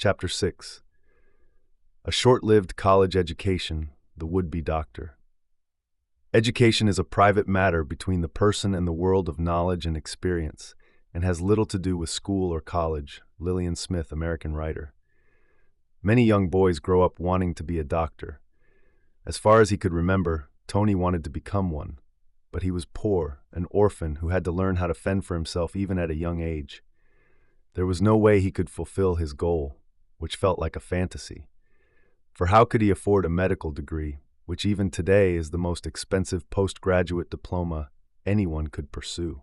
Chapter 6. A short-lived college education, the would-be doctor. Education is a private matter between the person and the world of knowledge and experience, and has little to do with school or college. Lillian Smith, American writer. Many young boys grow up wanting to be a doctor. As far as he could remember, Tony wanted to become one, but he was poor, an orphan who had to learn how to fend for himself even at a young age. There was no way he could fulfill his goal, which felt like a fantasy. For how could he afford a medical degree, which even today is the most expensive postgraduate diploma anyone could pursue?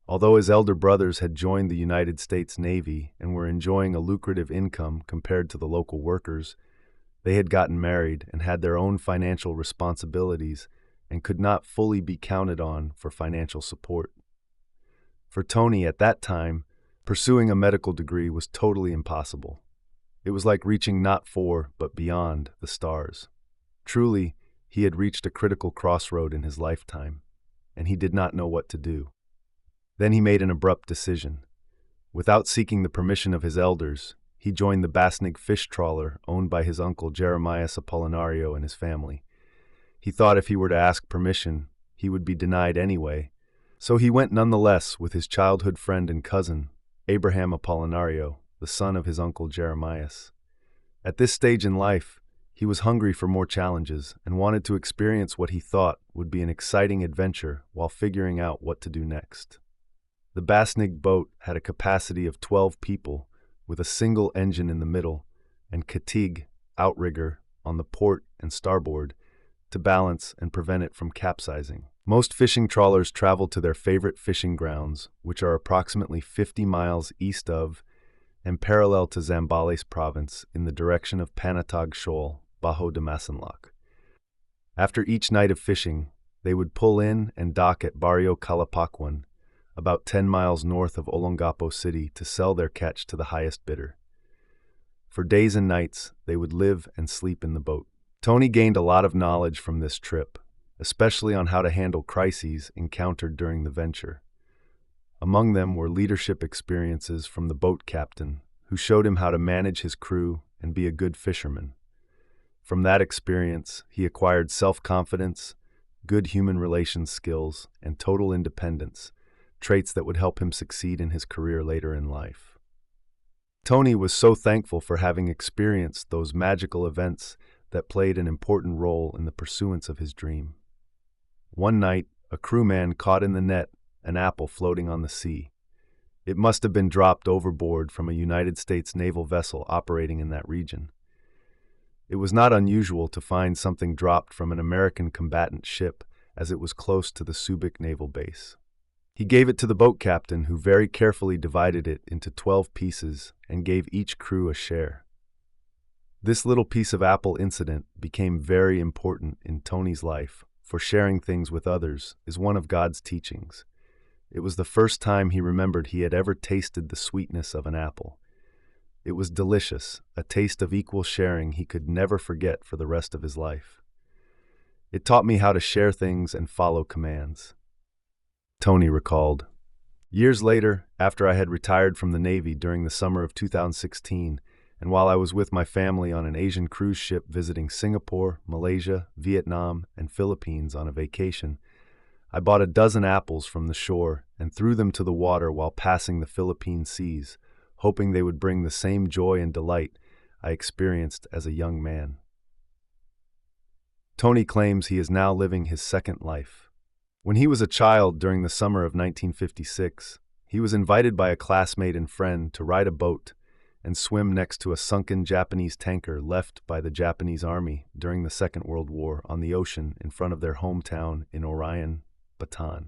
Although his elder brothers had joined the United States Navy and were enjoying a lucrative income compared to the local workers, they had gotten married and had their own financial responsibilities and could not fully be counted on for financial support. For Tony at that time, pursuing a medical degree was totally impossible. It was like reaching not for, but beyond the stars. Truly, he had reached a critical crossroad in his lifetime, and he did not know what to do. Then he made an abrupt decision. Without seeking the permission of his elders, he joined the Basnig fish trawler owned by his uncle Jeremias Apollinario and his family. He thought if he were to ask permission, he would be denied anyway, so he went nonetheless with his childhood friend and cousin, Abraham Apollinario, the son of his uncle Jeremias. At this stage in life, he was hungry for more challenges and wanted to experience what he thought would be an exciting adventure while figuring out what to do next. The Basnig boat had a capacity of 12 people, with a single engine in the middle and Chpt outrigger on the port and starboard to balance and prevent it from capsizing. Most fishing trawlers travel to their favorite fishing grounds, which are approximately 50 miles east of and parallel to Zambales province in the direction of Panatag Shoal, Bajo de Masinloc. After each night of fishing, they would pull in and dock at Barrio Calapacuan, about 10 miles north of Olongapo City, to sell their catch to the highest bidder. For days and nights, they would live and sleep in the boat. Tony gained a lot of knowledge from this trip, especially on how to handle crises encountered during the venture. Among them were leadership experiences from the boat captain, who showed him how to manage his crew and be a good fisherman. From that experience, he acquired self-confidence, good human relations skills, and total independence, traits that would help him succeed in his career later in life. Tony was so thankful for having experienced those magical events that played an important role in the pursuance of his dream. One night, a crewman caught in the net an apple floating on the sea. It must have been dropped overboard from a United States naval vessel operating in that region. It was not unusual to find something dropped from an American combatant ship, as it was close to the Subic naval base. He gave it to the boat captain, who very carefully divided it into 12 pieces and gave each crew a share. This little piece of apple incident became very important in Tony's life, for sharing things with others is one of God's teachings. It was the first time he remembered he had ever tasted the sweetness of an apple. It was delicious, a taste of equal sharing he could never forget for the rest of his life. It taught me how to share things and follow commands. Tony recalled. Years later, after I had retired from the Navy during the summer of 2016, and while I was with my family on an Asian cruise ship visiting Singapore, Malaysia, Vietnam, and Philippines on a vacation, I bought a dozen apples from the shore and threw them to the water while passing the Philippine seas, hoping they would bring the same joy and delight I experienced as a young man. Tony claims he is now living his second life. When he was a child during the summer of 1956, he was invited by a classmate and friend to ride a boat and swim next to a sunken Japanese tanker left by the Japanese Army during the Second World War on the ocean in front of their hometown in Orion, Bataan.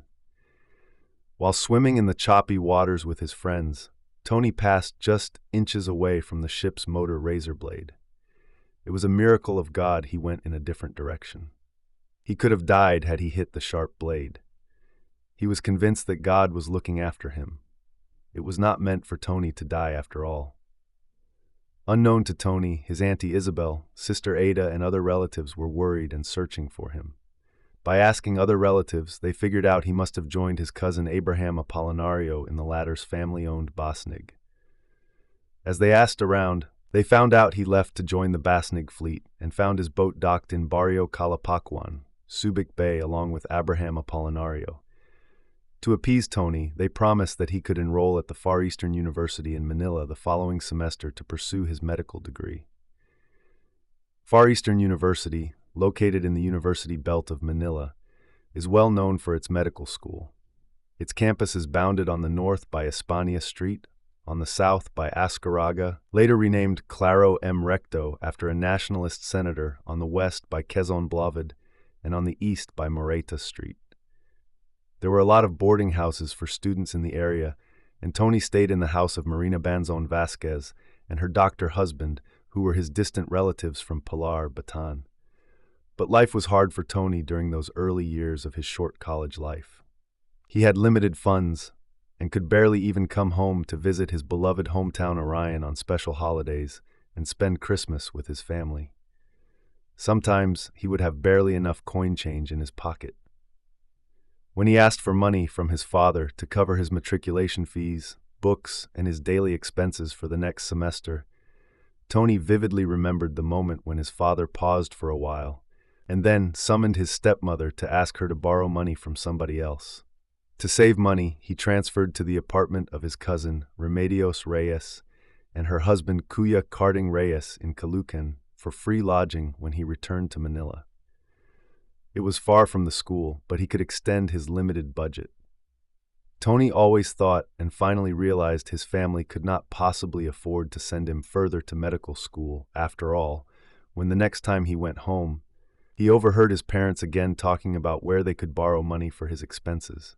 While swimming in the choppy waters with his friends, Tony passed just inches away from the ship's motor razor blade. It was a miracle of God he went in a different direction. He could have died had he hit the sharp blade. He was convinced that God was looking after him. It was not meant for Tony to die after all. Unknown to Tony, his Auntie Isabel, Sister Ada, and other relatives were worried and searching for him. By asking other relatives, they figured out he must have joined his cousin Abraham Apollinario in the latter's family-owned Basnig. As they asked around, they found out he left to join the Basnig fleet and found his boat docked in Barrio Calapacuan, Subic Bay, along with Abraham Apolinario. To appease Tony, they promised that he could enroll at the Far Eastern University in Manila the following semester to pursue his medical degree. Far Eastern University, located in the University Belt of Manila, is well known for its medical school. Its campus is bounded on the north by España Street, on the south by Ascaraga, later renamed Claro M. Recto after a nationalist senator, on the west by Quezon Blavid, and on the east by Moreta Street. There were a lot of boarding houses for students in the area, and Tony stayed in the house of Marina Banzon Vasquez and her doctor husband, who were his distant relatives from Pilar, Bataan. But life was hard for Tony during those early years of his short college life. He had limited funds and could barely even come home to visit his beloved hometown Orion on special holidays and spend Christmas with his family. Sometimes he would have barely enough coin change in his pocket. When he asked for money from his father to cover his matriculation fees, books, and his daily expenses for the next semester, Tony vividly remembered the moment when his father paused for a while and then summoned his stepmother to ask her to borrow money from somebody else. To save money, he transferred to the apartment of his cousin, Remedios Reyes, and her husband, Kuya Carding Reyes, in Caloocan for free lodging when he returned to Manila. It was far from the school, but he could extend his limited budget. Tony always thought and finally realized his family could not possibly afford to send him further to medical school. After all, when the next time he went home, he overheard his parents again talking about where they could borrow money for his expenses.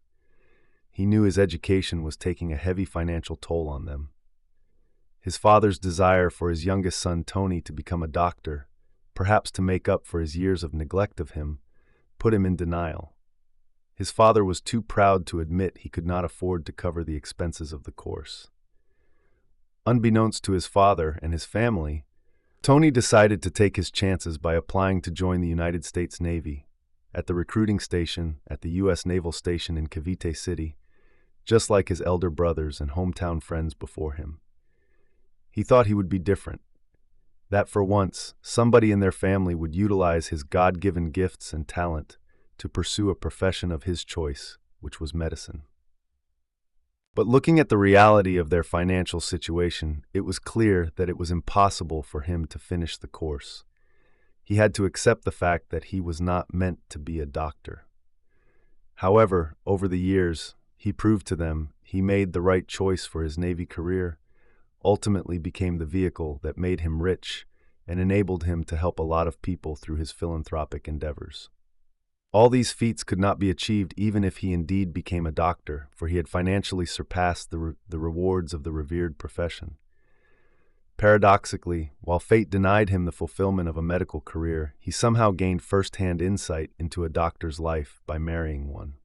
He knew his education was taking a heavy financial toll on them. His father's desire for his youngest son Tony to become a doctor, perhaps to make up for his years of neglect of him, put him in denial. His father was too proud to admit he could not afford to cover the expenses of the course. Unbeknownst to his father and his family, Tony decided to take his chances by applying to join the United States Navy at the recruiting station at the U.S. Naval Station in Cavite City, just like his elder brothers and hometown friends before him. He thought he would be different, that for once somebody in their family would utilize his God-given gifts and talent to pursue a profession of his choice, which was medicine. But looking at the reality of their financial situation, it was clear that it was impossible for him to finish the course. He had to accept the fact that he was not meant to be a doctor. However, over the years, he proved to them he made the right choice for his Navy career, ultimately became the vehicle that made him rich and enabled him to help a lot of people through his philanthropic endeavors. All these feats could not be achieved even if he indeed became a doctor, for he had financially surpassed the rewards of the revered profession. Paradoxically, while fate denied him the fulfillment of a medical career, he somehow gained first-hand insight into a doctor's life by marrying one.